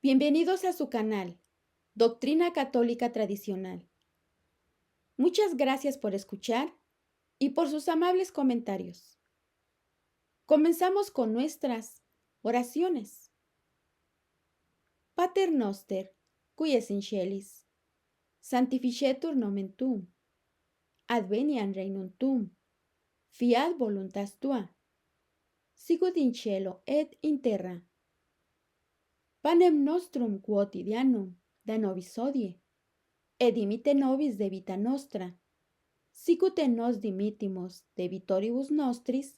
Bienvenidos a su canal, Doctrina Católica Tradicional. Muchas gracias por escuchar y por sus amables comentarios. Comenzamos con nuestras oraciones. Pater noster, qui es in celis, sanctificetur nomen tuum, adveniat regnum tuum, fiat voluntas tua, sicut in cielo et in terra. Panem nostrum quotidianum da nobis hodie, et dimitte nobis debita nostra, sicut et nos dimittimus debitoribus nostris,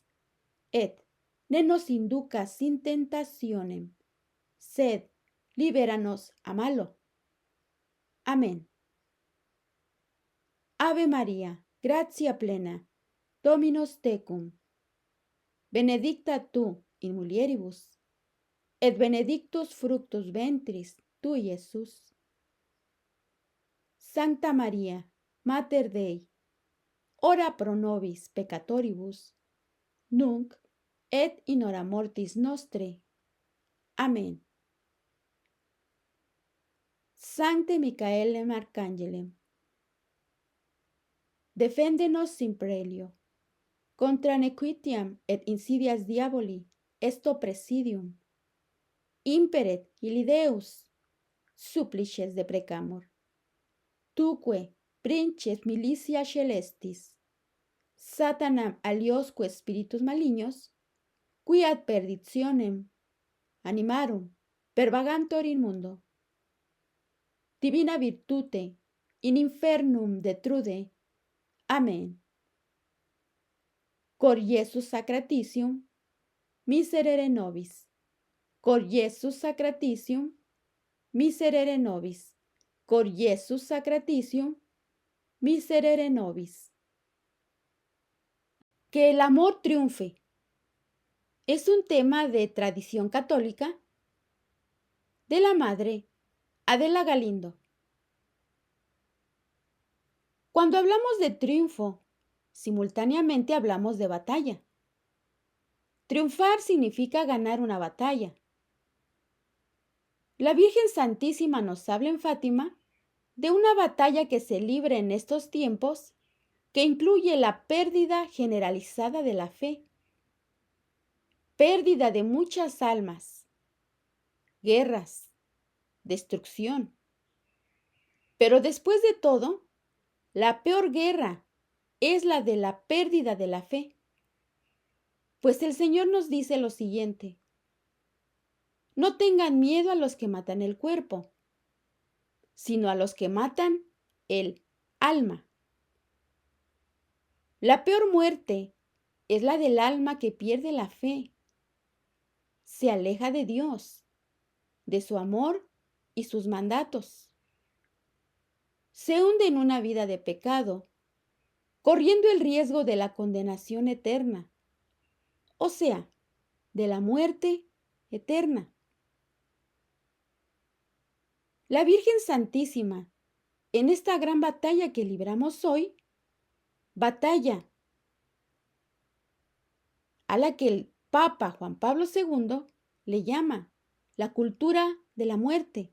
et ne nos inducas in tentationem, sed libera nos a malo. Amén. Ave María, gratia plena, Dominus tecum, benedicta tu in mulieribus, et benedictus fructus ventris tui, Iesus. Sancta María, Mater Dei, ora pro nobis peccatoribus, nunc et in hora mortis nostre. Amén. Sancte Micaelem Archangelem, defende-nos in prelio, contra nequitiam et insidias diaboli, esto presidium. Imperet illi Deus, supplices deprecamur. Tuque, princes milicia celestis, Satanam aliosque spiritus malignos, qui ad perditionem animarum pervagantur in mundo. Divina virtute in infernum detrude. Amén. Cor Iesus sacratitium, miserere nobis. Cor Iesus sacratitium, miserere nobis. Cor Iesus sacratitium, miserere nobis. Que el amor triunfe. Es un tema de tradición católica de la madre Adela Galindo. Cuando hablamos de triunfo, simultáneamente hablamos de batalla. Triunfar significa ganar una batalla. La Virgen Santísima nos habla en Fátima de una batalla que se libra en estos tiempos que incluye la pérdida generalizada de la fe, pérdida de muchas almas, guerras, destrucción. Pero después de todo, la peor guerra es la de la pérdida de la fe. Pues el Señor nos dice lo siguiente: no tengan miedo a los que matan el cuerpo, sino a los que matan el alma. La peor muerte es la del alma que pierde la fe, se aleja de Dios, de su amor y sus mandatos. Se hunde en una vida de pecado, corriendo el riesgo de la condenación eterna, o sea, de la muerte eterna. La Virgen Santísima, en esta gran batalla que libramos hoy, batalla a la que el Papa Juan Pablo II le llama la cultura de la muerte,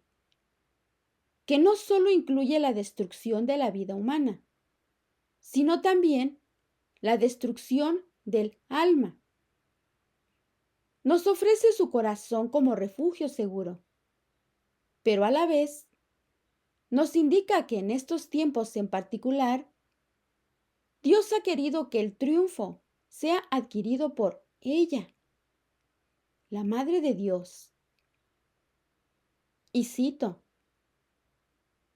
que no solo incluye la destrucción de la vida humana, sino también la destrucción del alma. Nos ofrece su corazón como refugio seguro, pero a la vez nos indica que en estos tiempos en particular, Dios ha querido que el triunfo sea adquirido por ella, la Madre de Dios. Y cito: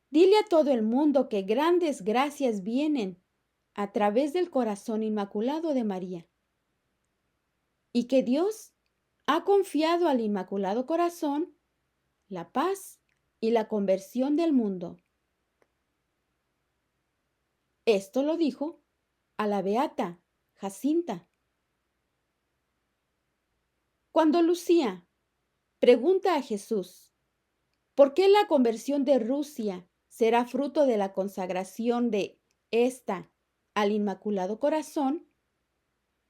dile a todo el mundo que grandes gracias vienen a través del corazón inmaculado de María, y que Dios ha confiado al Inmaculado Corazón la paz y la conversión del mundo. Esto lo dijo a la beata Jacinta. Cuando Lucía pregunta a Jesús ¿por qué la conversión de Rusia será fruto de la consagración de ésta al Inmaculado Corazón?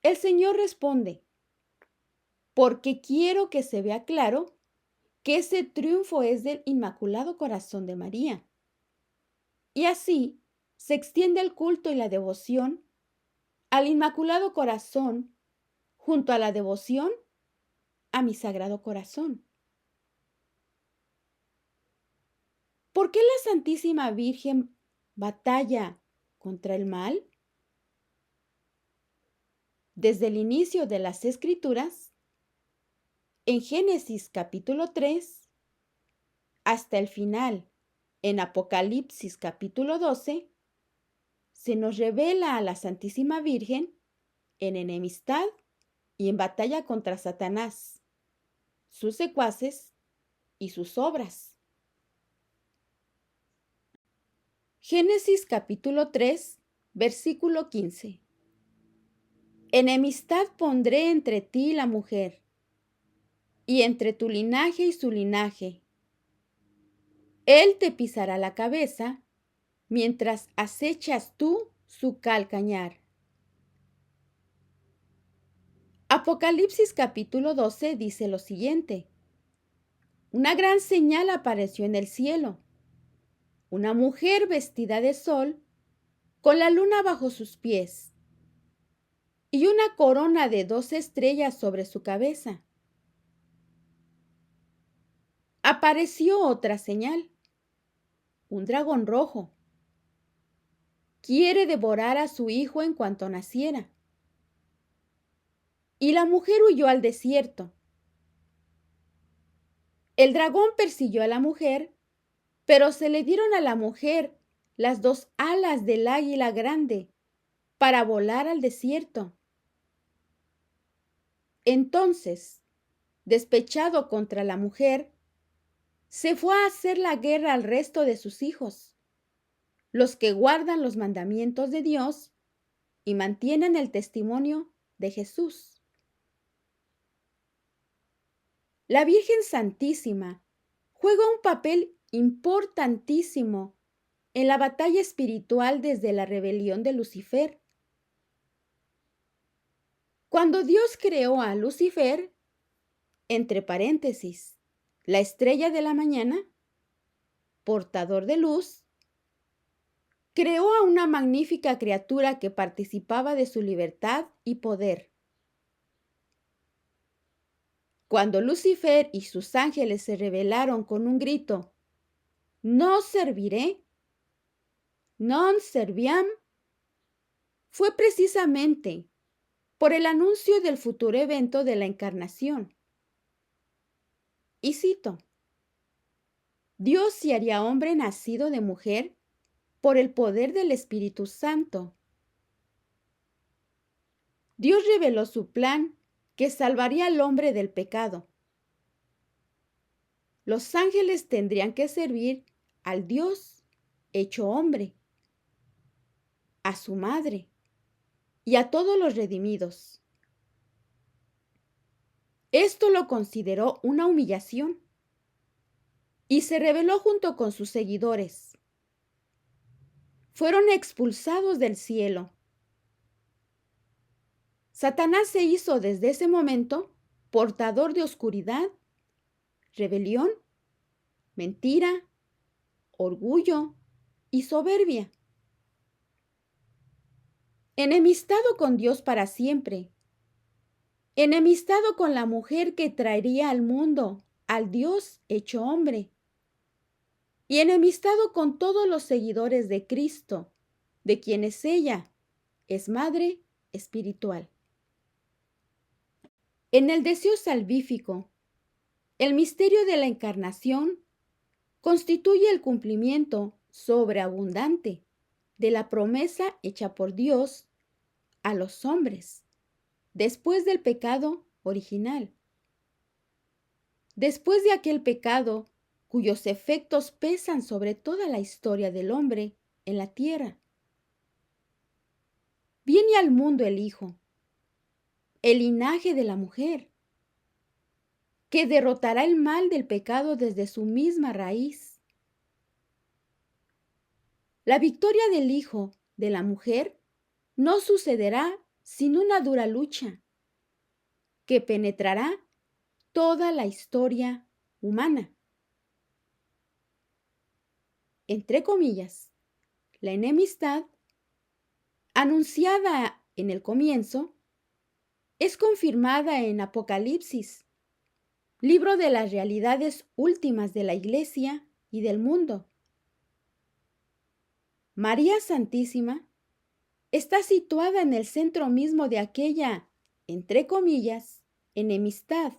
El Señor responde: porque quiero que se vea claro que ese triunfo es del Inmaculado Corazón de María. Y así se extiende el culto y la devoción al Inmaculado Corazón junto a la devoción a mi Sagrado Corazón. ¿Por qué la Santísima Virgen batalla contra el mal? Desde el inicio de las Escrituras, en Génesis capítulo 3, hasta el final, en Apocalipsis capítulo 12, se nos revela a la Santísima Virgen en enemistad y en batalla contra Satanás, sus secuaces y sus obras. Génesis capítulo 3, versículo 15. Enemistad pondré entre ti y la mujer, y entre tu linaje y su linaje. Él te pisará la cabeza, mientras acechas tú su calcañar. Apocalipsis capítulo 12 dice lo siguiente. Una gran señal apareció en el cielo. Una mujer vestida de sol, con la luna bajo sus pies, y una corona de 12 estrellas sobre su cabeza. Apareció otra señal. Un dragón rojo. Quiere devorar a su hijo en cuanto naciera. Y la mujer huyó al desierto. El dragón persiguió a la mujer, pero se le dieron a la mujer las 2 alas del águila grande para volar al desierto. Entonces, despechado contra la mujer, se fue a hacer la guerra al resto de sus hijos, los que guardan los mandamientos de Dios y mantienen el testimonio de Jesús. La Virgen Santísima juega un papel importantísimo en la batalla espiritual desde la rebelión de Lucifer. Cuando Dios creó a Lucifer, entre paréntesis, la estrella de la mañana, portador de luz, creó a una magnífica criatura que participaba de su libertad y poder. Cuando Lucifer y sus ángeles se rebelaron con un grito, «No serviré», «Non serviam», fue precisamente por el anuncio del futuro evento de la encarnación. Y cito, Dios se haría hombre nacido de mujer por el poder del Espíritu Santo. Dios reveló su plan que salvaría al hombre del pecado. Los ángeles tendrían que servir al Dios hecho hombre, a su madre y a todos los redimidos. Esto lo consideró una humillación y se rebeló junto con sus seguidores. Fueron expulsados del cielo. Satanás se hizo desde ese momento portador de oscuridad, rebelión, mentira, orgullo y soberbia. Enemistado con Dios para siempre. Enemistado con la mujer que traería al mundo al Dios hecho hombre. Y enemistado con todos los seguidores de Cristo, de quienes ella es madre espiritual. En el deseo salvífico, el misterio de la encarnación constituye el cumplimiento sobreabundante de la promesa hecha por Dios a los hombres después del pecado original. Después de aquel pecado cuyos efectos pesan sobre toda la historia del hombre en la tierra. Viene al mundo el Hijo, el linaje de la mujer, que derrotará el mal del pecado desde su misma raíz. La victoria del Hijo de la mujer no sucederá sin una dura lucha que penetrará toda la historia humana. Entre comillas, la enemistad, anunciada en el comienzo, es confirmada en Apocalipsis, libro de las realidades últimas de la Iglesia y del mundo. María Santísima está situada en el centro mismo de aquella, entre comillas, enemistad,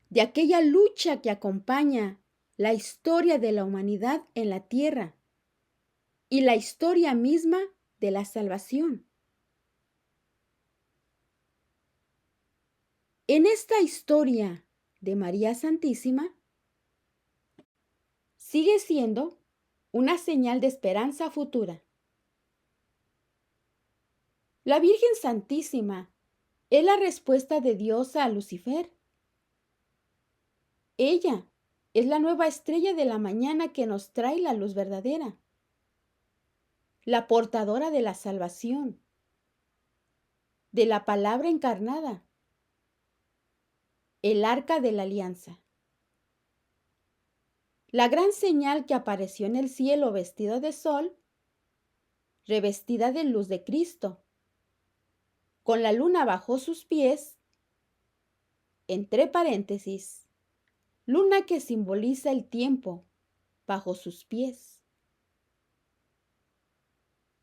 de aquella lucha que acompaña la historia de la humanidad en la tierra y la historia misma de la salvación. En esta historia de María Santísima sigue siendo una señal de esperanza futura. La Virgen Santísima es la respuesta de Dios a Lucifer. Ella es la nueva estrella de la mañana que nos trae la luz verdadera, la portadora de la salvación, de la palabra encarnada, el arca de la alianza. La gran señal que apareció en el cielo vestido de sol, revestida de luz de Cristo, con la luna bajo sus pies, entre paréntesis, luna que simboliza el tiempo bajo sus pies.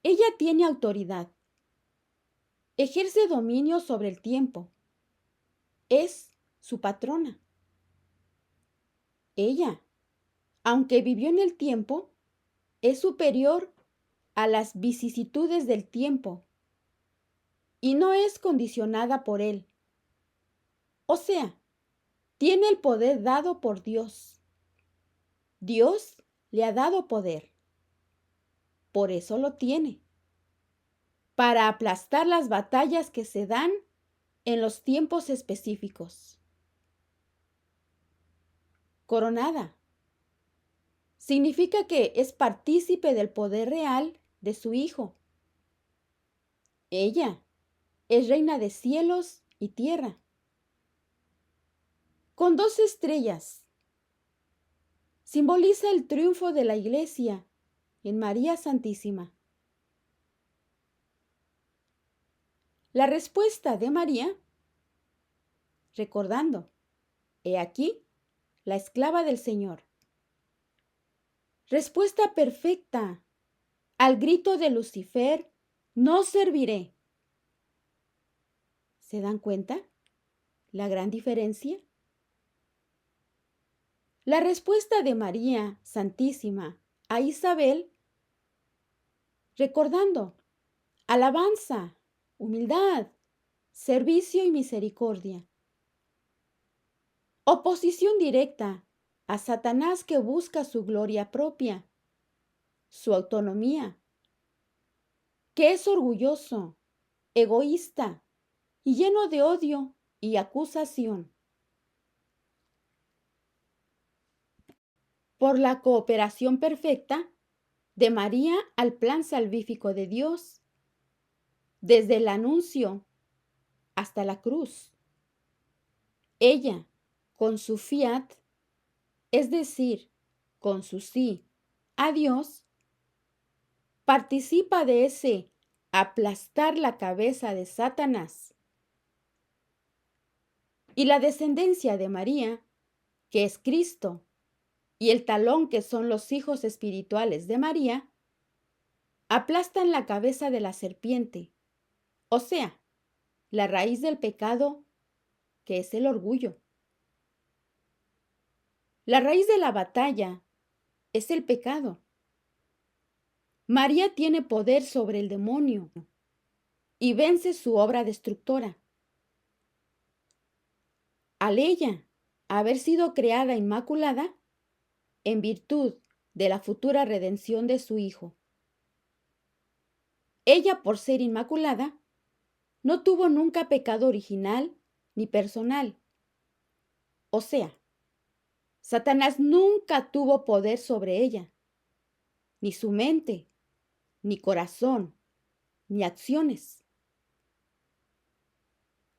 Ella tiene autoridad, ejerce dominio sobre el tiempo, es su patrona. Ella, aunque vivió en el tiempo, es superior a las vicisitudes del tiempo y no es condicionada por él. O sea, tiene el poder dado por Dios. Dios le ha dado poder. Por eso lo tiene. Para aplastar las batallas que se dan en los tiempos específicos. Coronada significa que es partícipe del poder real de su Hijo. Ella es reina de cielos y tierra. Con 2 estrellas, simboliza el triunfo de la Iglesia en María Santísima. La respuesta de María, recordando, he aquí, la esclava del Señor. Respuesta perfecta al grito de Lucifer, no serviré. ¿Se dan cuenta la gran diferencia? La respuesta de María Santísima a Isabel, recordando, alabanza, humildad, servicio y misericordia. Oposición directa a Satanás que busca su gloria propia, su autonomía, que es orgulloso, egoísta y lleno de odio y acusación. Por la cooperación perfecta de María al plan salvífico de Dios, desde el anuncio hasta la cruz. Ella, con su fiat, es decir, con su sí a Dios, participa de ese aplastar la cabeza de Satanás. Y la descendencia de María, que es Cristo, y el talón que son los hijos espirituales de María, aplastan la cabeza de la serpiente, o sea, la raíz del pecado, que es el orgullo. La raíz de la batalla es el pecado. María tiene poder sobre el demonio y vence su obra destructora. Al ella haber sido creada inmaculada, en virtud de la futura redención de su Hijo. Ella, por ser inmaculada, no tuvo nunca pecado original ni personal. O sea, Satanás nunca tuvo poder sobre ella, ni su mente, ni corazón, ni acciones.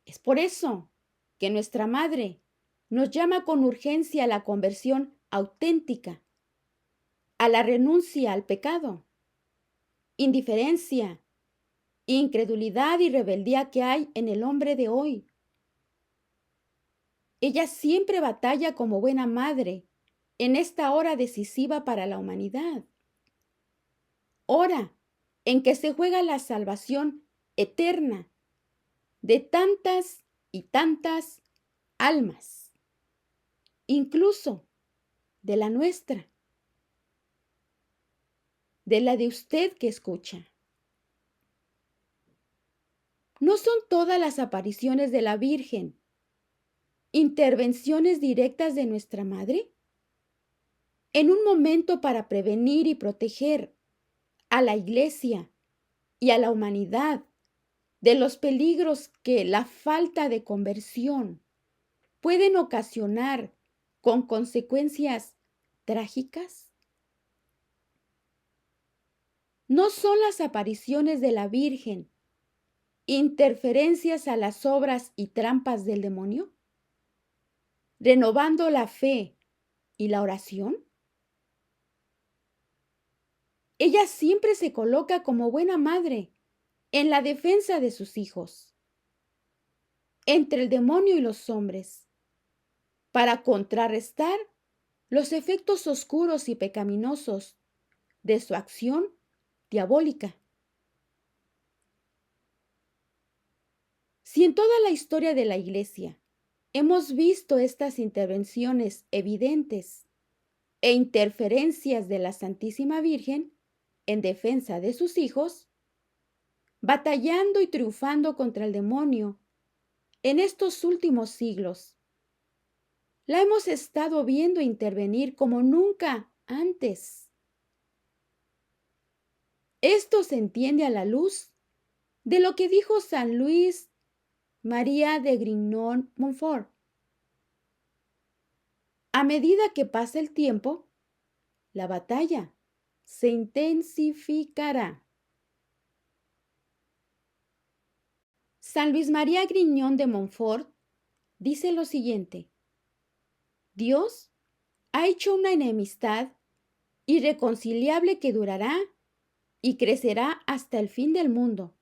Es por eso que nuestra Madre, nos llama con urgencia a la conversión auténtica, a la renuncia al pecado, indiferencia, incredulidad y rebeldía que hay en el hombre de hoy. Ella siempre batalla como buena madre en esta hora decisiva para la humanidad. Hora en que se juega la salvación eterna de tantas y tantas almas, incluso de la nuestra, de la de usted que escucha. ¿No son todas las apariciones de la Virgen intervenciones directas de nuestra Madre? En un momento para prevenir y proteger a la Iglesia y a la humanidad de los peligros que la falta de conversión pueden ocasionar con consecuencias trágicas. ¿No son las apariciones de la Virgen interferencias a las obras y trampas del demonio, renovando la fe y la oración? Ella siempre se coloca como buena madre en la defensa de sus hijos, entre el demonio y los hombres, para contrarrestar los efectos oscuros y pecaminosos de su acción diabólica. Si en toda la historia de la Iglesia hemos visto estas intervenciones evidentes e interferencias de la Santísima Virgen en defensa de sus hijos, batallando y triunfando contra el demonio en estos últimos siglos, la hemos estado viendo intervenir como nunca antes. Esto se entiende a la luz de lo que dijo San Luis María de Grignon-Montfort. A medida que pasa el tiempo, la batalla se intensificará. San Luis María Grignon de Montfort dice lo siguiente: Dios ha hecho una enemistad irreconciliable que durará y crecerá hasta el fin del mundo,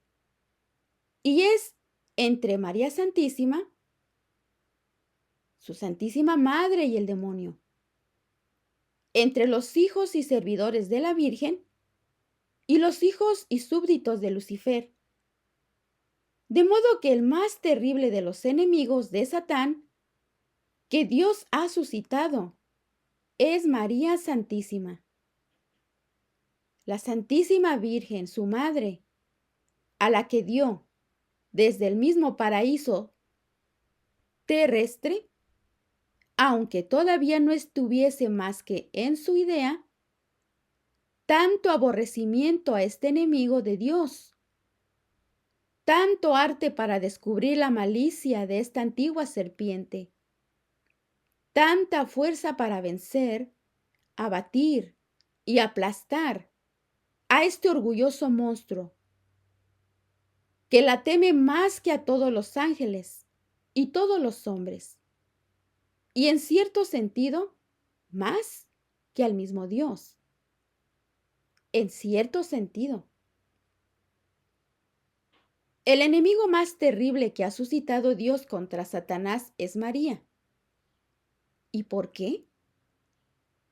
y es entre María Santísima, su Santísima Madre, y el demonio, entre los hijos y servidores de la Virgen y los hijos y súbditos de Lucifer, de modo que el más terrible de los enemigos de Satán que Dios ha suscitado es María Santísima, la Santísima Virgen, su Madre, a la que dio desde el mismo paraíso terrestre, aunque todavía no estuviese más que en su idea, tanto aborrecimiento a este enemigo de Dios, tanto arte para descubrir la malicia de esta antigua serpiente, tanta fuerza para vencer, abatir y aplastar a este orgulloso monstruo, que la teme más que a todos los ángeles y todos los hombres, y en cierto sentido, más que al mismo Dios. En cierto sentido. El enemigo más terrible que ha suscitado Dios contra Satanás es María. ¿Y por qué?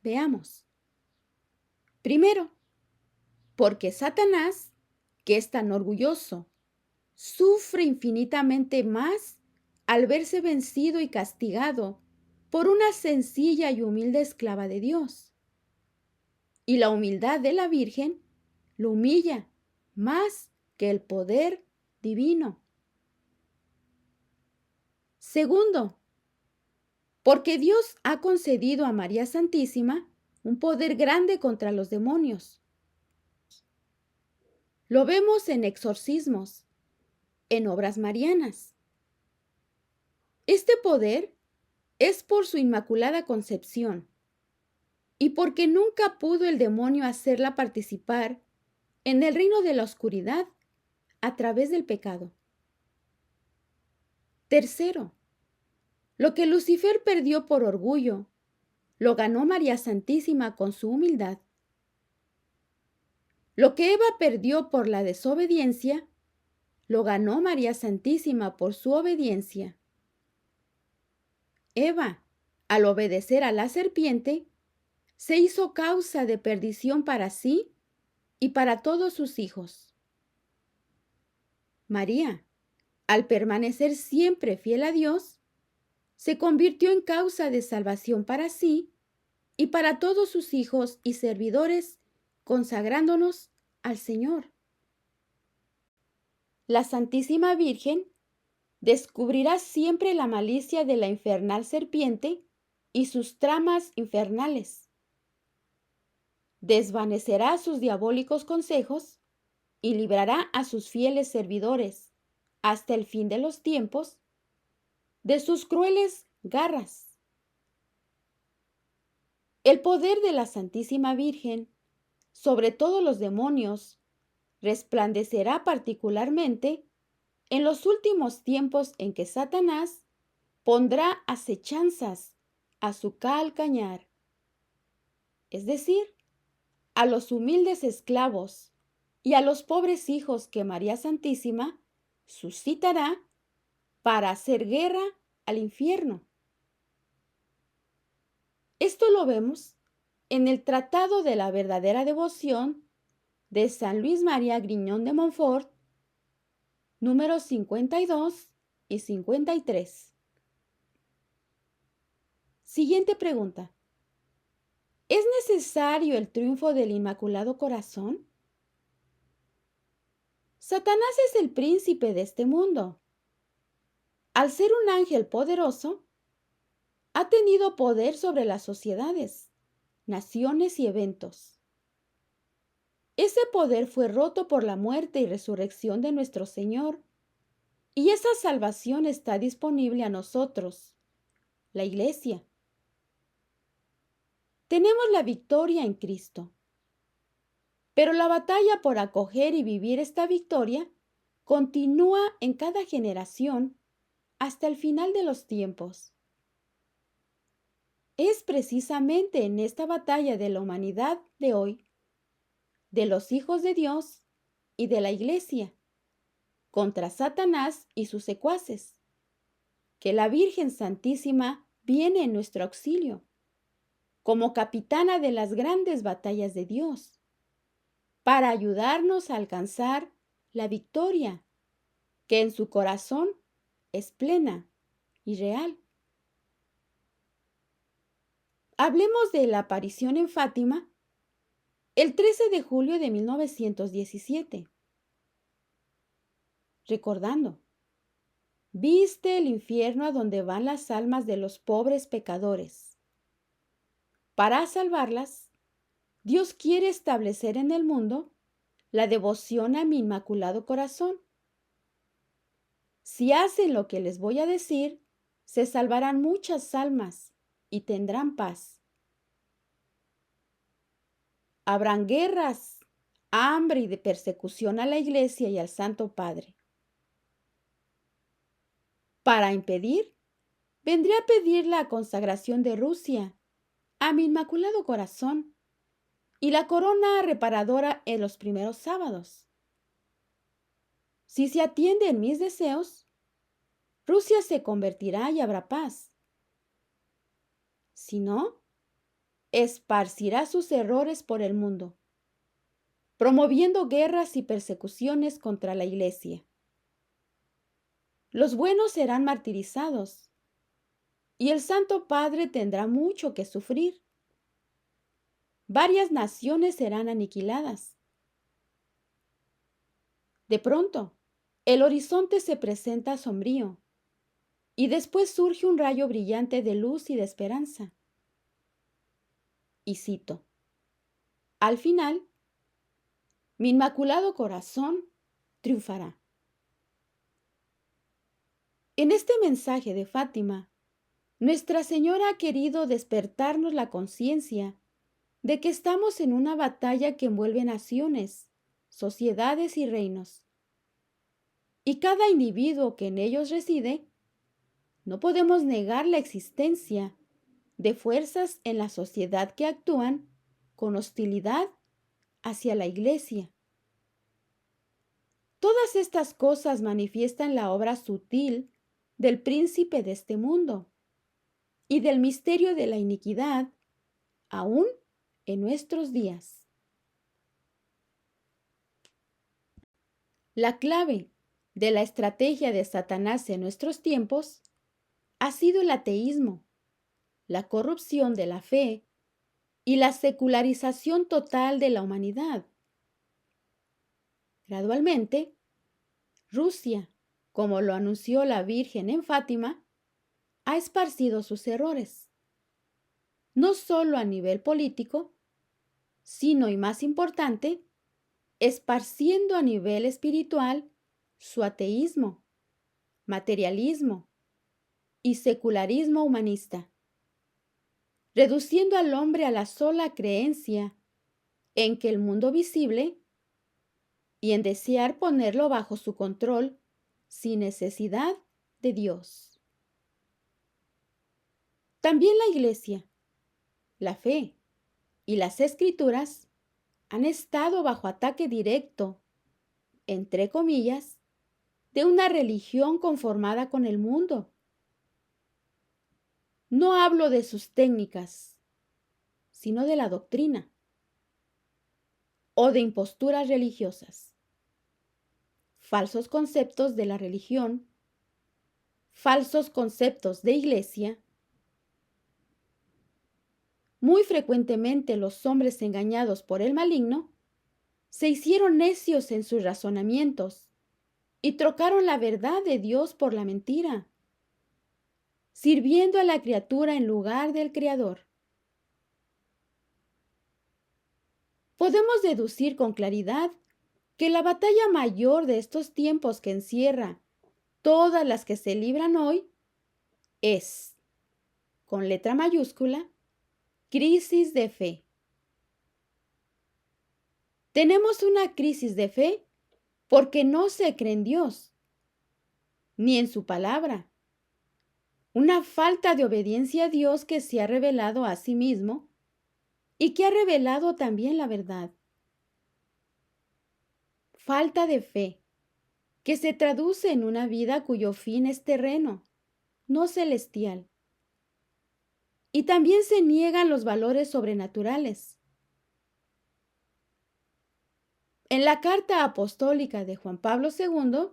Veamos. Primero, porque Satanás, que es tan orgulloso, sufre infinitamente más al verse vencido y castigado por una sencilla y humilde esclava de Dios. Y la humildad de la Virgen lo humilla más que el poder divino. Segundo, porque Dios ha concedido a María Santísima un poder grande contra los demonios. Lo vemos en exorcismos, en obras marianas. Este poder es por su inmaculada concepción y porque nunca pudo el demonio hacerla participar en el reino de la oscuridad a través del pecado. Tercero, Lo que Lucifer perdió por orgullo, lo ganó María Santísima con su humildad. Lo que Eva perdió por la desobediencia, lo ganó María Santísima por su obediencia. Eva, al obedecer a la serpiente, se hizo causa de perdición para sí y para todos sus hijos. María, al permanecer siempre fiel a Dios, se convirtió en causa de salvación para sí y para todos sus hijos y servidores, consagrándonos al Señor. La Santísima Virgen descubrirá siempre la malicia de la infernal serpiente y sus tramas infernales. Desvanecerá sus diabólicos consejos y librará a sus fieles servidores, hasta el fin de los tiempos, de sus crueles garras. El poder de la Santísima Virgen sobre todos los demonios resplandecerá particularmente en los últimos tiempos en que Satanás pondrá acechanzas a su calcañar, es decir, a los humildes esclavos y a los pobres hijos que María Santísima suscitará para hacer guerra al infierno. Esto lo vemos en el Tratado de la Verdadera Devoción de San Luis María Griñón de Montfort, números 52 y 53. Siguiente pregunta. ¿Es necesario el triunfo del Inmaculado Corazón? Satanás es el príncipe de este mundo. Al ser un ángel poderoso, ha tenido poder sobre las sociedades, naciones y eventos. Ese poder fue roto por la muerte y resurrección de nuestro Señor, y esa salvación está disponible a nosotros, la Iglesia. Tenemos la victoria en Cristo. Pero la batalla por acoger y vivir esta victoria continúa en cada generación hasta el final de los tiempos. Es precisamente en esta batalla de la humanidad de hoy, de los hijos de Dios y de la Iglesia, contra Satanás y sus secuaces, que la Virgen Santísima viene en nuestro auxilio, como capitana de las grandes batallas de Dios, para ayudarnos a alcanzar la victoria, que en su corazón es plena y real. Hablemos de la aparición en Fátima el 13 de julio de 1917. Recordando, viste el infierno a donde van las almas de los pobres pecadores. Para salvarlas, Dios quiere establecer en el mundo la devoción a mi Inmaculado Corazón. Si hacen lo que les voy a decir, se salvarán muchas almas y tendrán paz. Habrán guerras, hambre y de persecución a la Iglesia y al Santo Padre. Para impedir, vendré a pedir la consagración de Rusia a mi Inmaculado Corazón y la corona reparadora en los primeros sábados. Si se atienden mis deseos, Rusia se convertirá y habrá paz. Si no, esparcirá sus errores por el mundo, promoviendo guerras y persecuciones contra la Iglesia. Los buenos serán martirizados y el Santo Padre tendrá mucho que sufrir. Varias naciones serán aniquiladas. De pronto, el horizonte se presenta sombrío y después surge un rayo brillante de luz y de esperanza. Y cito, al final, mi Inmaculado Corazón triunfará. En este mensaje de Fátima, Nuestra Señora ha querido despertarnos la conciencia de que estamos en una batalla que envuelve naciones, sociedades y reinos. Y cada individuo que en ellos reside No podemos negar la existencia de fuerzas en la sociedad que actúan con hostilidad hacia la Iglesia. Todas estas cosas manifiestan la obra sutil del príncipe de este mundo y del misterio de la iniquidad aún en nuestros días. La clave de la estrategia de Satanás en nuestros tiempos ha sido el ateísmo, la corrupción de la fe y la secularización total de la humanidad. Gradualmente, Rusia, como lo anunció la Virgen en Fátima, ha esparcido sus errores, no solo a nivel político, sino, y más importante, esparciendo a nivel espiritual su ateísmo, materialismo y secularismo humanista, reduciendo al hombre a la sola creencia en que el mundo visible y en desear ponerlo bajo su control sin necesidad de Dios. También la Iglesia, la fe y las Escrituras han estado bajo ataque directo, entre comillas, de una religión conformada con el mundo. No hablo de sus técnicas, sino de la doctrina o de imposturas religiosas, falsos conceptos de la religión, falsos conceptos de iglesia. Muy frecuentemente los hombres engañados por el maligno se hicieron necios en sus razonamientos y trocaron la verdad de Dios por la mentira, sirviendo a la criatura en lugar del Creador. Podemos deducir con claridad que la batalla mayor de estos tiempos que encierra todas las que se libran hoy es, con letra mayúscula, crisis de fe. Tenemos una crisis de fe porque no se cree en Dios, ni en su palabra. Una falta de obediencia a Dios que se ha revelado a sí mismo y que ha revelado también la verdad. Falta de fe, que se traduce en una vida cuyo fin es terreno, no celestial. Y también se niegan los valores sobrenaturales. En la carta apostólica de Juan Pablo II,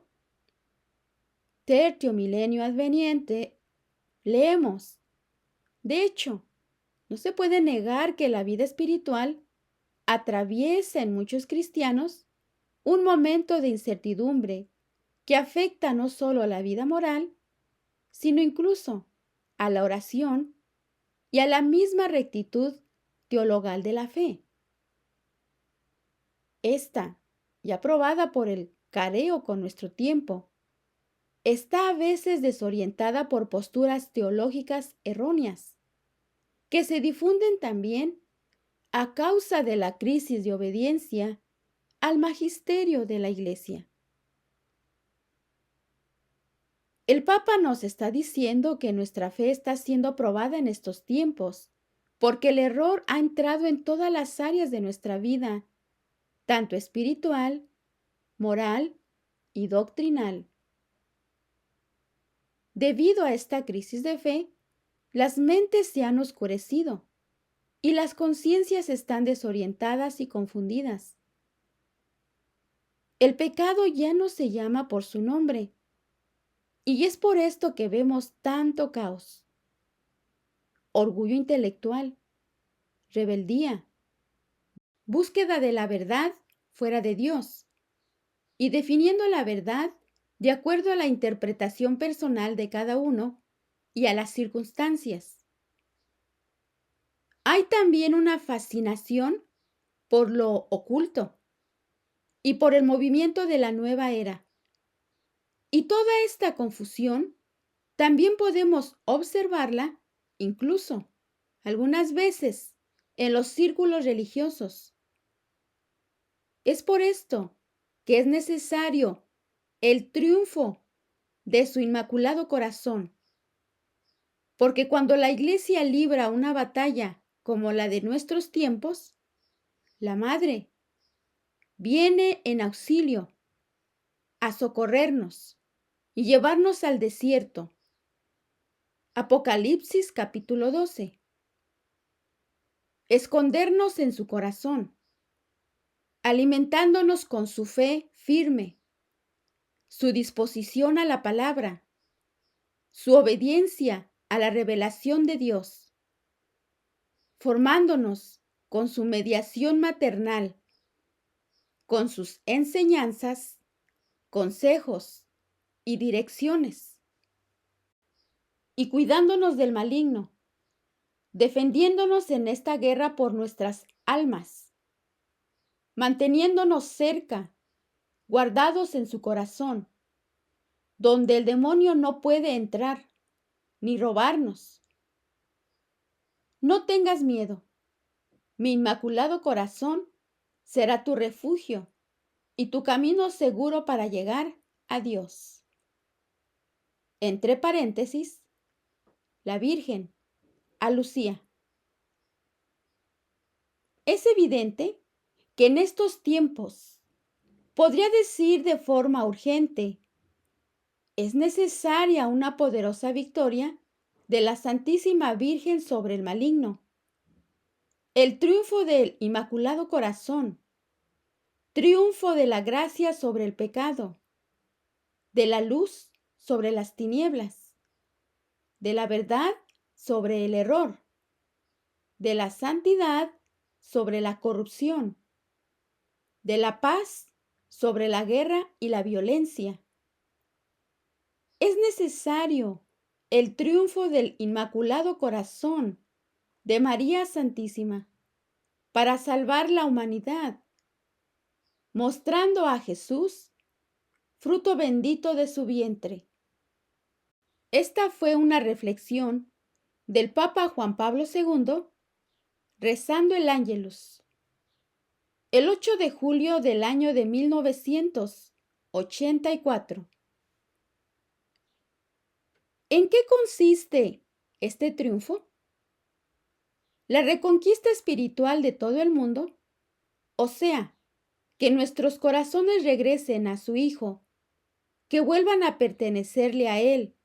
Tertio Milenio Adveniente, leemos: de hecho, no se puede negar que la vida espiritual atraviesa en muchos cristianos un momento de incertidumbre que afecta no solo a la vida moral, sino incluso a la oración y a la misma rectitud teologal de la fe. Esta, ya probada por el careo con nuestro tiempo, está a veces desorientada por posturas teológicas erróneas, que se difunden también a causa de la crisis de obediencia al magisterio de la Iglesia. El Papa nos está diciendo que nuestra fe está siendo probada en estos tiempos, porque el error ha entrado en todas las áreas de nuestra vida, tanto espiritual, moral y doctrinal. Debido a esta crisis de fe, las mentes se han oscurecido y las conciencias están desorientadas y confundidas. El pecado ya no se llama por su nombre, y es por esto que vemos tanto caos. Orgullo intelectual, rebeldía, búsqueda de la verdad fuera de Dios y definiendo la verdad de acuerdo a la interpretación personal de cada uno y a las circunstancias. Hay también una fascinación por lo oculto y por el movimiento de la nueva era. Y toda esta confusión también podemos observarla, incluso algunas veces, en los círculos religiosos. Es por esto que es necesario el triunfo de su inmaculado corazón Porque cuando la Iglesia libra una batalla como la de nuestros tiempos, la Madre viene en auxilio a socorrernos y llevarnos al desierto. Apocalipsis capítulo 12. Escondernos en su corazón, alimentándonos con su fe firme, su disposición a la palabra, su obediencia a la revelación de Dios, formándonos con su mediación maternal, con sus enseñanzas, consejos y direcciones, y cuidándonos del maligno, defendiéndonos en esta guerra por nuestras almas, manteniéndonos cerca, guardados en su corazón, donde el demonio no puede entrar ni robarnos. No tengas miedo, mi inmaculado corazón será tu refugio y tu camino seguro para llegar a Dios. Entre paréntesis, la Virgen a Lucía. Es evidente que en estos tiempos, podría decir de forma urgente, es necesaria una poderosa victoria de la Santísima Virgen sobre el maligno. El triunfo del Inmaculado Corazón, triunfo de la gracia sobre el pecado, de la luz sobre las tinieblas, de la verdad sobre el error, de la santidad sobre la corrupción, de la paz sobre la guerra y la violencia. Es necesario el triunfo del Inmaculado Corazón de María Santísima para salvar la humanidad, mostrando a Jesús, fruto bendito de su vientre. Esta fue una reflexión del Papa Juan Pablo II rezando el Ángelus, el 8 de julio del año de 1984. ¿En qué consiste este triunfo? La reconquista espiritual de todo el mundo, o sea, que nuestros corazones regresen a su Hijo, que vuelvan a pertenecerle a Él,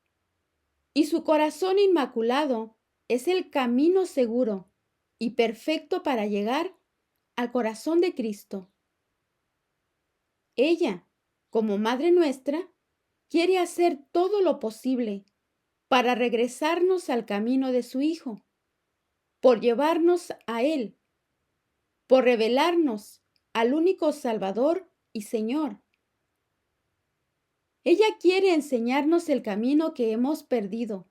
y su corazón inmaculado es el camino seguro y perfecto para llegar al corazón de Cristo. Ella, como Madre nuestra, quiere hacer todo lo posible para regresarnos al camino de su Hijo, por llevarnos a Él, por revelarnos al único Salvador y Señor. Ella quiere enseñarnos el camino que hemos perdido,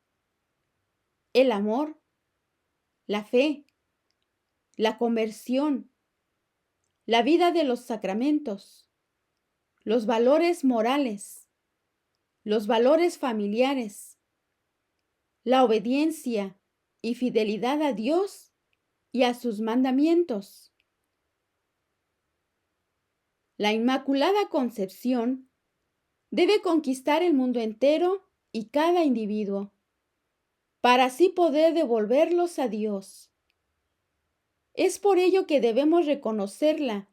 el amor, la fe, la conversión, la vida de los sacramentos, los valores morales, los valores familiares, la obediencia y fidelidad a Dios y a sus mandamientos. La Inmaculada Concepción debe conquistar el mundo entero y cada individuo, para así poder devolverlos a Dios. Es por ello que debemos reconocerla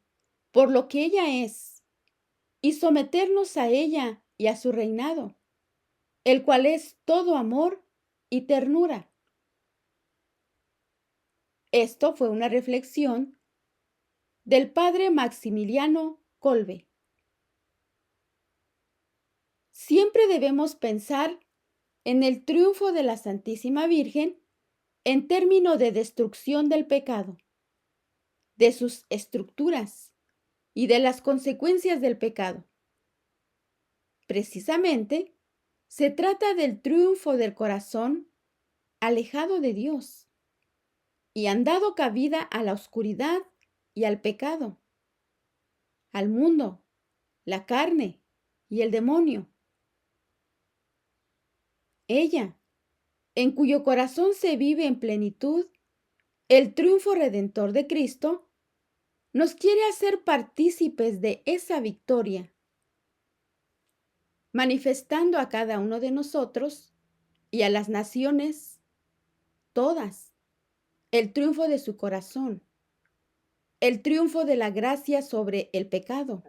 por lo que ella es y someternos a ella y a su reinado, el cual es todo amor y ternura. Esto fue una reflexión del padre Maximiliano Kolbe. Siempre debemos pensar en el triunfo de la Santísima Virgen en términos de destrucción del pecado, de sus estructuras y de las consecuencias del pecado. Precisamente, se trata del triunfo del corazón alejado de Dios y han dado cabida a la oscuridad y al pecado, al mundo, la carne y el demonio. Ella, en cuyo corazón se vive en plenitud el triunfo redentor de Cristo, nos quiere hacer partícipes de esa victoria, manifestando a cada uno de nosotros y a las naciones todas, el triunfo de su corazón, el triunfo de la gracia sobre el pecado,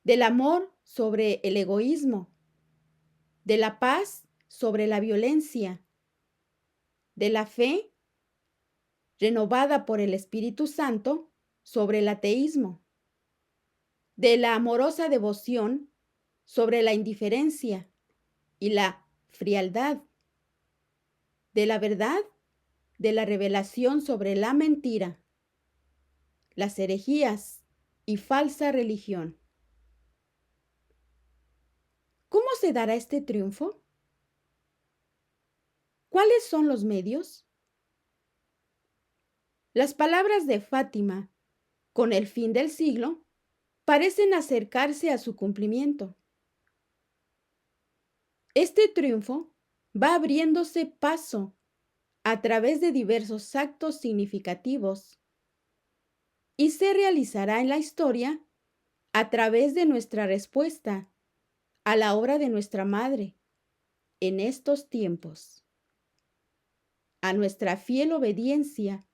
del amor sobre el egoísmo, de la paz sobre la violencia, de la fe renovada por el Espíritu Santo sobre el ateísmo, de la amorosa devoción sobre la indiferencia y la frialdad, de la verdad, de la revelación sobre la mentira, las herejías y falsa religión. ¿Cómo se dará este triunfo? ¿Cuáles son los medios? Las palabras de Fátima, con el fin del siglo, parecen acercarse a su cumplimiento. Este triunfo va abriéndose paso a través de diversos actos significativos y se realizará en la historia a través de nuestra respuesta a la obra de nuestra Madre en estos tiempos, a nuestra fiel obediencia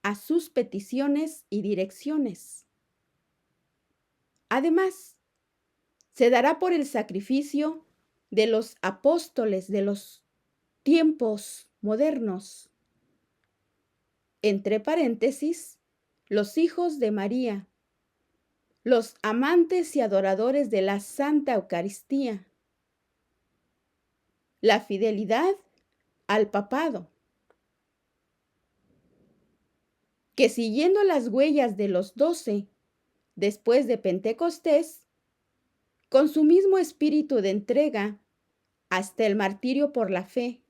a sus peticiones y direcciones. Además, se dará por el sacrificio de los apóstoles de los tiempos modernos, entre paréntesis, los hijos de María, los amantes y adoradores de la Santa Eucaristía, la fidelidad al papado, que siguiendo las huellas de los 12, después de Pentecostés, con su mismo espíritu de entrega hasta el martirio por la fe,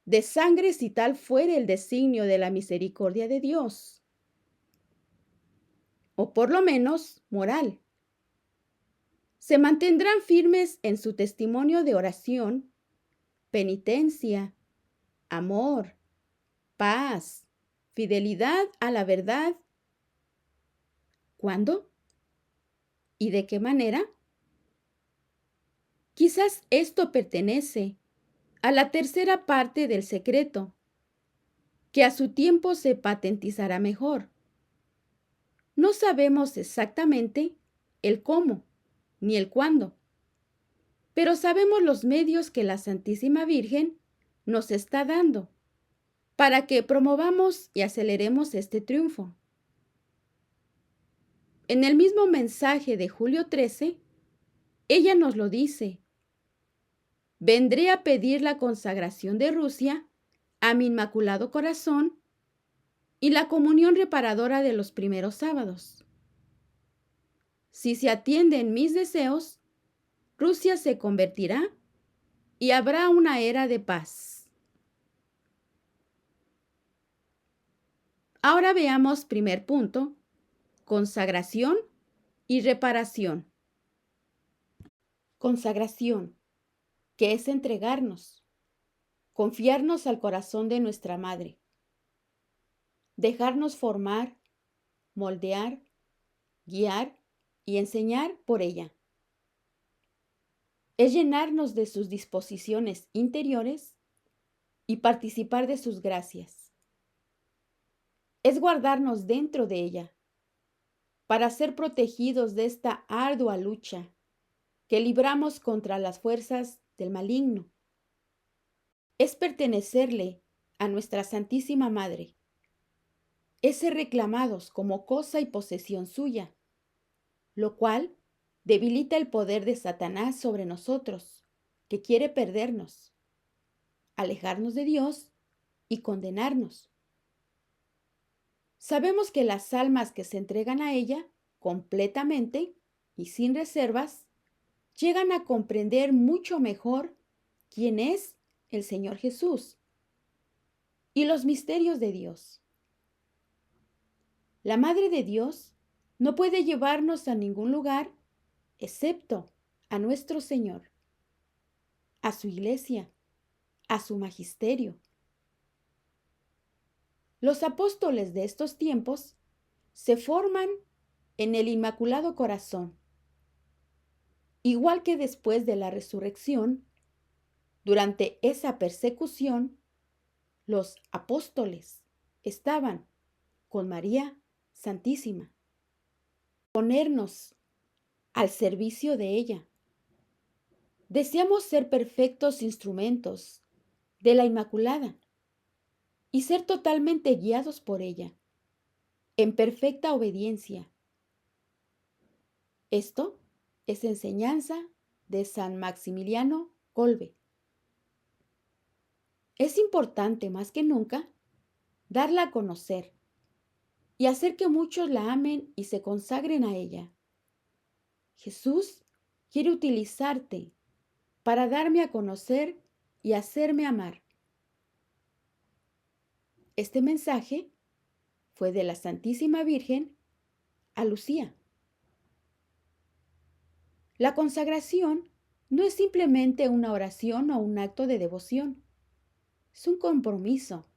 de sangre si tal fuere el designio de la misericordia de Dios, o por lo menos moral, se mantendrán firmes en su testimonio de oración, penitencia, amor, paz, fidelidad a la verdad. ¿Cuándo? ¿Y de qué manera? Quizás esto pertenece a la tercera parte del secreto, que a su tiempo se patentizará mejor. No sabemos exactamente el cómo ni el cuándo, pero sabemos los medios que la Santísima Virgen nos está dando para que promovamos y aceleremos este triunfo. En el mismo mensaje de Julio 13, ella nos lo dice: vendré a pedir la consagración de Rusia a mi Inmaculado Corazón y la comunión reparadora de los primeros sábados. Si se atienden mis deseos, Rusia se convertirá y habrá una era de paz. Ahora veamos primer punto: consagración y reparación. Consagración, que es entregarnos, confiarnos al corazón de nuestra Madre, dejarnos formar, moldear, guiar y enseñar por ella. Es llenarnos de sus disposiciones interiores y participar de sus gracias. Es guardarnos dentro de ella para ser protegidos de esta ardua lucha que libramos contra las fuerzas del maligno. Es pertenecerle a nuestra Santísima Madre. Es ser reclamados como cosa y posesión suya, lo cual debilita el poder de Satanás sobre nosotros, que quiere perdernos, alejarnos de Dios y condenarnos. Sabemos que las almas que se entregan a ella completamente y sin reservas llegan a comprender mucho mejor quién es el Señor Jesús y los misterios de Dios. La Madre de Dios no puede llevarnos a ningún lugar excepto a nuestro Señor, a su iglesia, a su magisterio. Los apóstoles de estos tiempos se forman en el Inmaculado Corazón, igual que después de la resurrección, Durante esa persecución, los apóstoles estaban con María Santísima. Ponernos al servicio de ella. Deseamos ser perfectos instrumentos de la Inmaculada y ser totalmente guiados por ella, en perfecta obediencia. Esto es enseñanza de San Maximiliano Kolbe. Es importante más que nunca darla a conocer y hacer que muchos la amen y se consagren a ella. Jesús quiere utilizarte para darme a conocer y hacerme amar. Este mensaje fue de la Santísima Virgen a Lucía. La consagración no es simplemente una oración o un acto de devoción. Es un compromiso,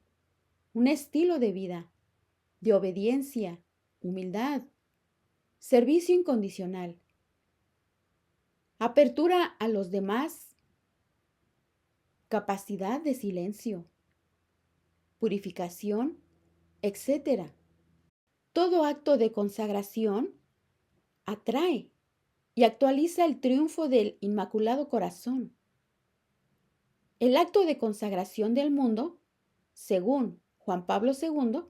un estilo de vida, de obediencia, humildad, servicio incondicional, apertura a los demás, capacidad de silencio, purificación, etc. Todo acto de consagración atrae y actualiza el triunfo del Inmaculado Corazón. El acto de consagración del mundo, según Juan Pablo II,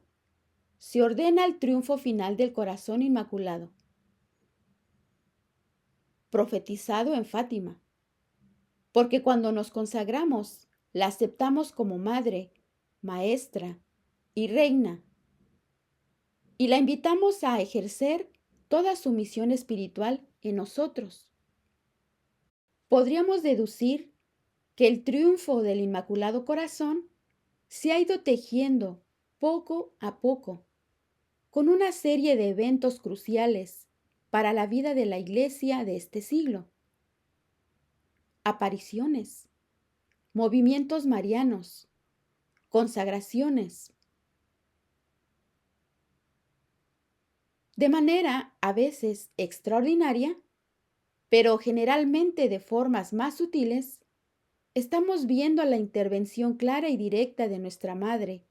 se ordena al triunfo final del Corazón Inmaculado, profetizado en Fátima, porque cuando nos consagramos, la aceptamos como madre, maestra y reina, y la invitamos a ejercer toda su misión espiritual en nosotros. Podríamos deducir que el triunfo del Inmaculado Corazón se ha ido tejiendo poco a poco, con una serie de eventos cruciales para la vida de la Iglesia de este siglo. Apariciones, movimientos marianos, consagraciones. De manera a veces extraordinaria, pero generalmente de formas más sutiles, estamos viendo la intervención clara y directa de nuestra Madre,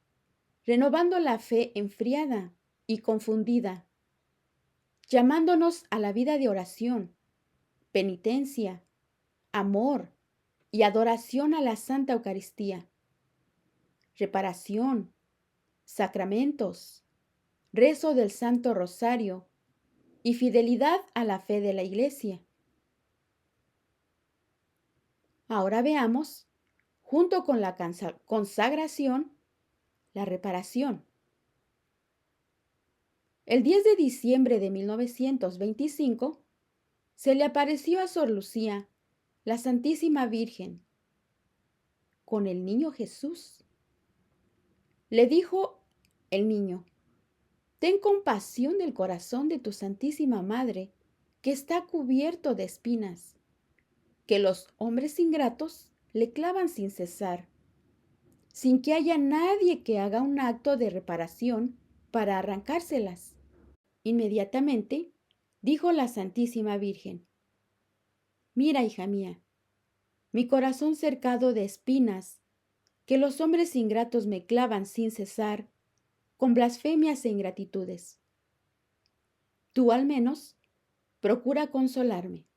renovando la fe enfriada y confundida, llamándonos a la vida de oración, penitencia, amor y adoración a la Santa Eucaristía, reparación, sacramentos, rezo del Santo Rosario y fidelidad a la fe de la Iglesia. Ahora veamos, junto con la consagración, la reparación. El 10 de diciembre de 1925 se le apareció a Sor Lucía, la Santísima Virgen, con el niño Jesús. Le dijo el niño: ten compasión del corazón de tu Santísima Madre, que está cubierto de espinas, que los hombres ingratos le clavan sin cesar, sin que haya nadie que haga un acto de reparación para arrancárselas. Inmediatamente dijo la Santísima Virgen: mira, hija mía, mi corazón cercado de espinas, que los hombres ingratos me clavan sin cesar, con blasfemias e ingratitudes. Tú al menos procura consolarme.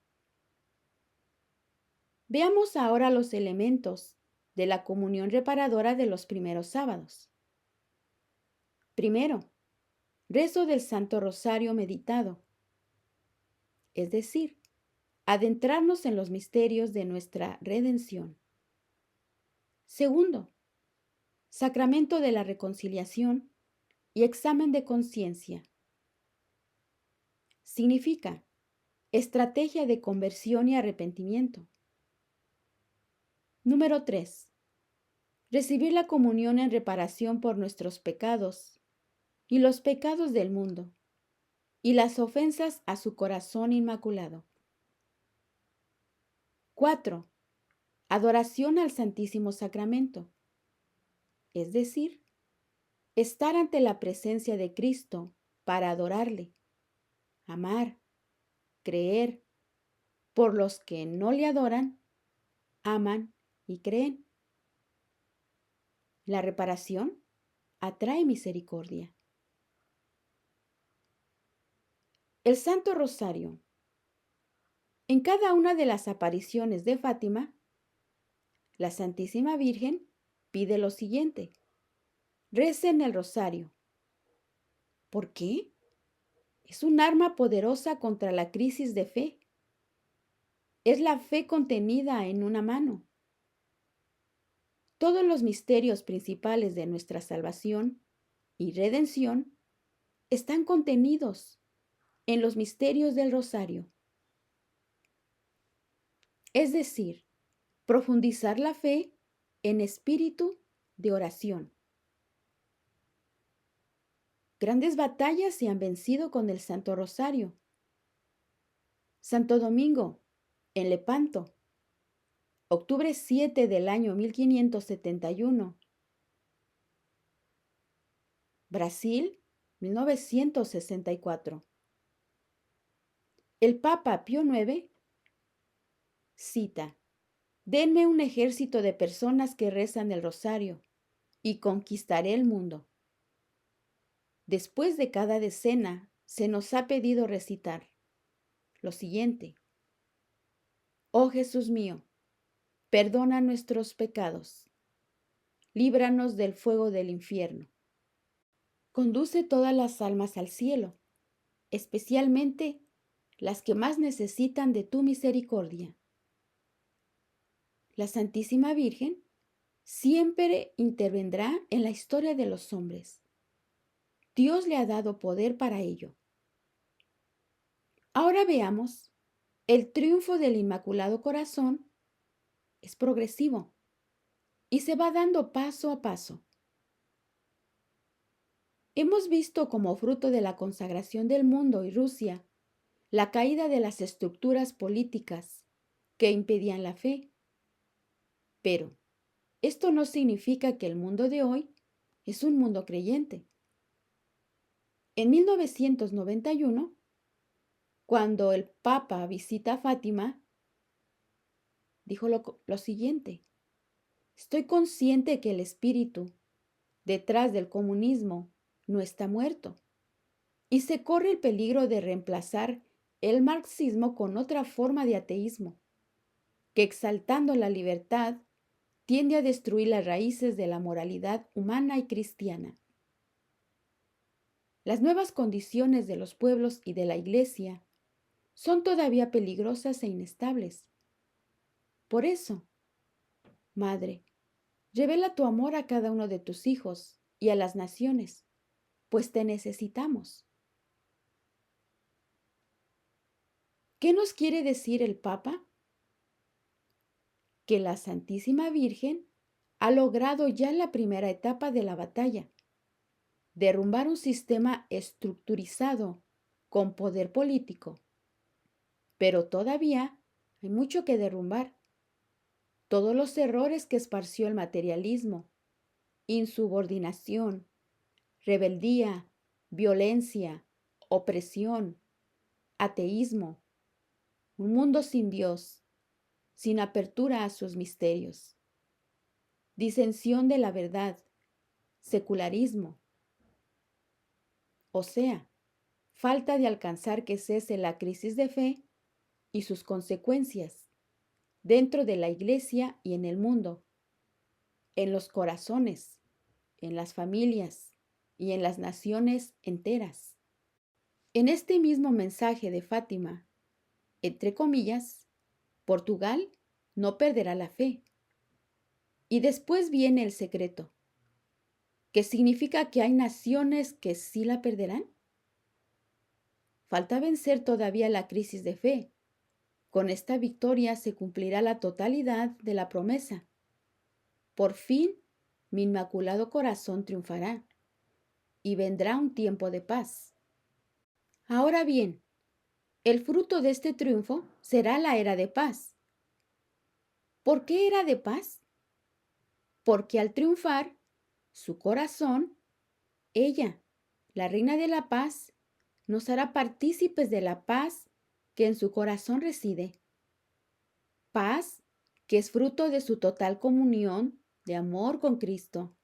Veamos ahora los elementos de la comunión reparadora de los primeros sábados. Primero, rezo del Santo Rosario meditado, es decir, adentrarnos en los misterios de nuestra redención. Segundo, sacramento de la reconciliación y examen de conciencia. Significa estrategia de conversión y arrepentimiento. Número 3. Recibir la comunión en reparación por nuestros pecados y los pecados del mundo y las ofensas a su corazón inmaculado. 4. Adoración al Santísimo Sacramento, es decir, estar ante la presencia de Cristo para adorarle, amar, creer. Por los que no le adoran, aman y creen. La reparación atrae misericordia. El Santo Rosario. En cada una de las apariciones de Fátima, la Santísima Virgen pide lo siguiente: recen el rosario. ¿Por qué? Es un arma poderosa contra la crisis de fe. Es la fe contenida en una mano. Todos los misterios principales de nuestra salvación y redención están contenidos en los misterios del rosario. Es decir, profundizar la fe en espíritu de oración. Grandes batallas se han vencido con el Santo Rosario. Santo Domingo, en Lepanto, octubre 7 del año 1571. Brasil, 1964. El Papa Pío IX cita: denme un ejército de personas que rezan el rosario y conquistaré el mundo. Después de cada decena se nos ha pedido recitar lo siguiente: oh Jesús mío, perdona nuestros pecados, líbranos del fuego del infierno, conduce todas las almas al cielo, especialmente las que más necesitan de tu misericordia. La Santísima Virgen siempre intervendrá en la historia de los hombres. Dios le ha dado poder para ello. Ahora veamos, el triunfo del Inmaculado Corazón es progresivo y se va dando paso a paso. Hemos visto como fruto de la consagración del mundo y Rusia la caída de las estructuras políticas que impedían la fe. Pero esto no significa que el mundo de hoy es un mundo creyente. En 1991, cuando el Papa visita Fátima, dijo lo siguiente: estoy consciente que el espíritu detrás del comunismo no está muerto y se corre el peligro de reemplazar el marxismo con otra forma de ateísmo, que exaltando la libertad tiende a destruir las raíces de la moralidad humana y cristiana. Las nuevas condiciones de los pueblos y de la Iglesia son todavía peligrosas e inestables. Por eso, Madre, revela tu amor a cada uno de tus hijos y a las naciones, pues te necesitamos. ¿Qué nos quiere decir el Papa? Que la Santísima Virgen ha logrado ya la primera etapa de la batalla: derrumbar un sistema estructurizado con poder político. Pero todavía hay mucho que derrumbar. Todos los errores que esparció el materialismo, insubordinación, rebeldía, violencia, opresión, ateísmo, un mundo sin Dios, sin apertura a sus misterios, disensión de la verdad, secularismo, o sea, falta de alcanzar que cese la crisis de fe y sus consecuencias dentro de la Iglesia y en el mundo, en los corazones, en las familias y en las naciones enteras. En este mismo mensaje de Fátima, entre comillas, Portugal no perderá la fe. Y después viene el secreto, que significa que hay naciones que sí la perderán. Falta vencer todavía la crisis de fe. Con esta victoria se cumplirá la totalidad de la promesa. Por fin, mi Inmaculado Corazón triunfará y vendrá un tiempo de paz. Ahora bien, el fruto de este triunfo será la era de paz. ¿Por qué era de paz? Porque al triunfar, su corazón, ella, la Reina de la Paz, nos hará partícipes de la paz que en su corazón reside. Paz que es fruto de su total comunión de amor con Cristo,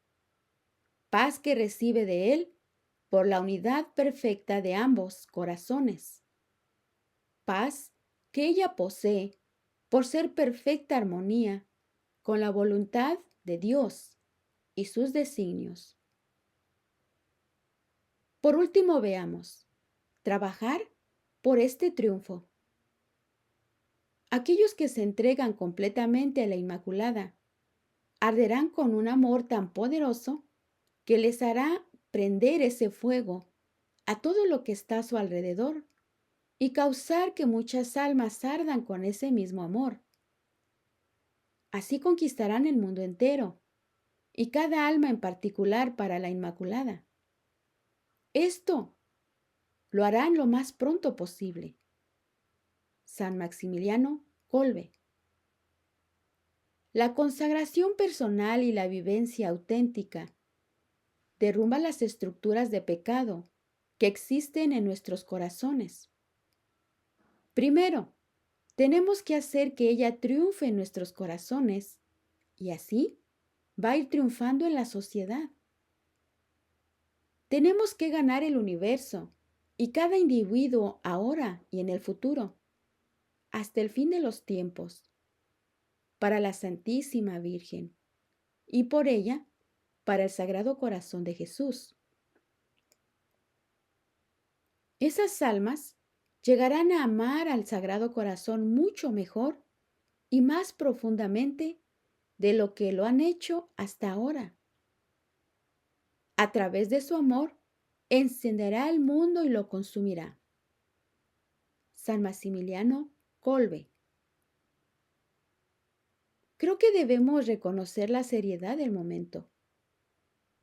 paz que recibe de Él por la unidad perfecta de ambos corazones, paz que ella posee por ser perfecta armonía con la voluntad de Dios y sus designios. Por último, veamos, trabajar por este triunfo. Aquellos que se entregan completamente a la Inmaculada arderán con un amor tan poderoso que les hará prender ese fuego a todo lo que está a su alrededor y causar que muchas almas ardan con ese mismo amor. Así conquistarán el mundo entero y cada alma en particular para la Inmaculada. Esto lo harán lo más pronto posible. San Maximiliano Kolbe. La consagración personal y la vivencia auténtica derrumba las estructuras de pecado que existen en nuestros corazones. Primero, tenemos que hacer que ella triunfe en nuestros corazones y así va a ir triunfando en la sociedad. Tenemos que ganar el universo y cada individuo ahora y en el futuro, hasta el fin de los tiempos, para la Santísima Virgen y por ella para el Sagrado Corazón de Jesús. Esas almas llegarán a amar al Sagrado Corazón mucho mejor y más profundamente de lo que lo han hecho hasta ahora. A través de su amor, encenderá el mundo y lo consumirá. San Maximiliano Kolbe. Creo que debemos reconocer la seriedad del momento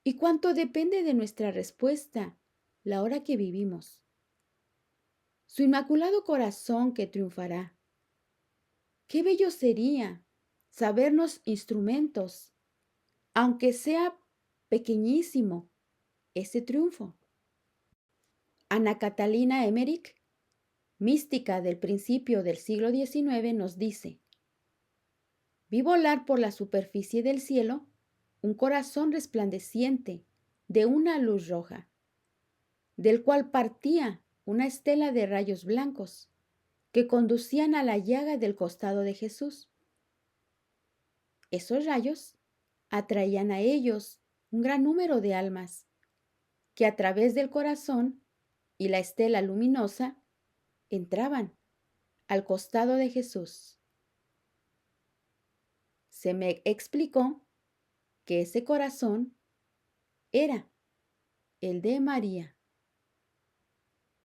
y cuánto depende de nuestra respuesta la hora que vivimos. Su Inmaculado Corazón que triunfará. Qué bello sería sabernos instrumentos, aunque sea pequeñísimo, ese triunfo. Ana Catalina Emmerich, mística del principio del siglo XIX, nos dice: vi volar por la superficie del cielo un corazón resplandeciente de una luz roja, del cual partía una estela de rayos blancos que conducían a la llaga del costado de Jesús. Esos rayos atraían a ellos un gran número de almas que a través del corazón y la estela luminosa entraban al costado de Jesús. Se me explicó que ese corazón era el de María.